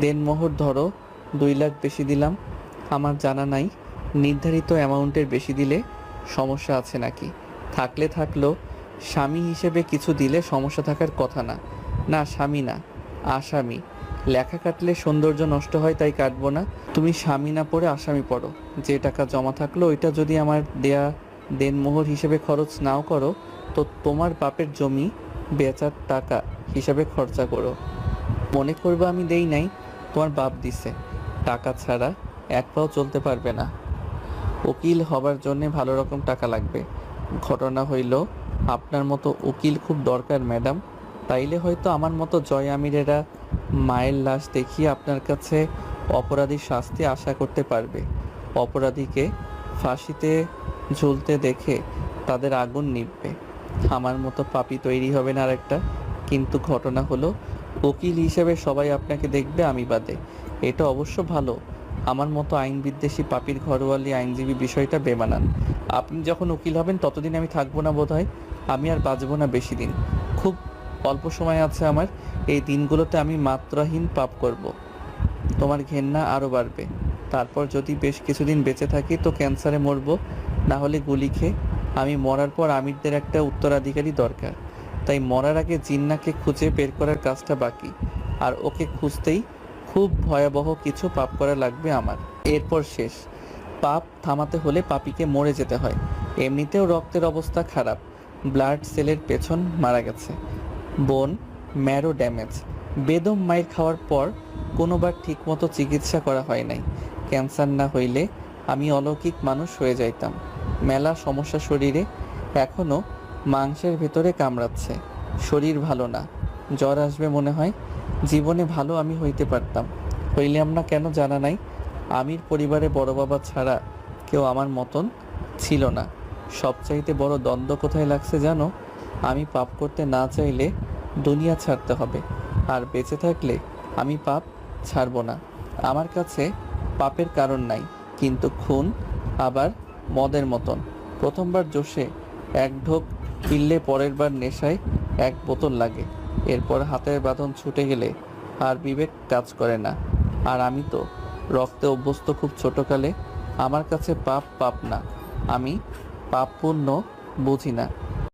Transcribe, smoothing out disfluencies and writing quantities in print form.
দেনমোহর ধরো 2 লাখ বেশি দিলাম। আমার জানা নাই নির্ধারিত অ্যামাউন্টের বেশি দিলে সমস্যা আছে নাকি। থাকলে থাকলো, স্বামী হিসেবে কিছু দিলে সমস্যা থাকার কথা না। না স্বামী না, আসামি। লেখা কাটলে সৌন্দর্য নষ্ট হয়, তাই কাটবো না। তুমি স্বামী না পড়ে আসামি পড়ো। যে টাকা জমা থাকলো ওইটা যদি আমার দেয়া দেনমোহর হিসেবে খরচ নাও করো, তো তোমার বাপের জমি বেচার টাকা হিসাবে খরচা করো। মনে করবে আমি দেই নাই, তোমার বাপ দিছে। টাকা ছাড়া এক পাও চলতে পারবে না। উকিল হবার জন্যে ভালো রকম টাকা লাগবে। ঘটনা হইল, আপনার মতো উকিল খুব দরকার ম্যাডাম। তাইলে হয়তো আমার মতো জয় আমিরেরা মায়ের লাশ দেখিয়ে আপনার কাছে অপরাধীর শাস্তি আশা করতে পারবে। অপরাধীকে ফাঁসিতে ঝুলতে দেখে তাদের আগুন নিভবে। আমার মতো পাপী তৈরি হবে না আরেকটা। কিন্তু ঘটনা হলো, উকিল হিসেবে সবাই আপনাকে দেখবে, আমি বাদে। এটা অবশ্য ভালো। আমার মতো আইন বিদ্বেষী পাপীর ঘরোয়ালি আইনজীবী বিষয়টা বেমানান। আপনি যখন উকিল হবেন ততদিন আমি থাকবো না বোধহয়। আমি আর বাঁচবো না বেশি দিন। খুব অল্প সময় আছে আমার। এই দিনগুলোতে আমি মাত্রাহীন পাপ করব। তোমার ঘেন্না আরও বাড়বে। তারপর যদি বেশ কিছুদিন বেঁচে থাকি তো ক্যান্সারে মরবো, না হলে গুলি খেয়ে। আমি মরার পর আমিরদের একটা উত্তরাধিকারী দরকার। তাই মরার আগে জিন্নাকে খুঁজে বের করার কাজটা বাকি। আর ওকে খুঁজতেই খুব ভয়াবহ কিছু পাপ করা লাগবে আমার। এরপর শেষ। পাপ থামাতে হলে পাপীকে মরে যেতে হয়। এমনিতেও রক্তের অবস্থা খারাপ। ব্লাড সেলের পেছন মারা গেছে। Bone marrow damage. বেদম মাইর খাওয়ার পর কোনোবার ঠিকমতো চিকিৎসা করা হয় নাই। ক্যান্সার না হইলে আমি অলৌকিক মানুষ হয়ে যাইতাম। মেলা সমস্যা শরীরে। এখনও মাংসের ভেতরে কামড়াচ্ছে। শরীর ভালো না। জ্বর আসবে মনে হয়। জীবনে ভালো আমি হইতে পারতাম। হইলাম না কেন জানা নাই। আমির পরিবারে বড় বাবা ছাড়া কেউ আমার মতন ছিল না। সবচাইতে বড় দ্বন্দ্ব কোথায় লাগছে জানো? আমি পাপ করতে না চাইলে দুনিয়া ছাড়তে হবে, আর বেঁচে থাকলে আমি পাপ ছাড়ব না। আমার কাছে পাপের কারণ নাই, কিন্তু খুন আবার মদের মতন। প্রথমবার জোশে এক ঢোক পিললে পরের বার নেশায় 1 বোতল লাগে। এরপর হাতের বাঁধন ছুটে গেলে আর বিবেক কাজ করে না। আর আমি তো রক্তে অভ্যস্ত খুব ছোটকালে। আমার কাছে পাপ পাপ না। আমি পাপ পুণ্য বুঝি না।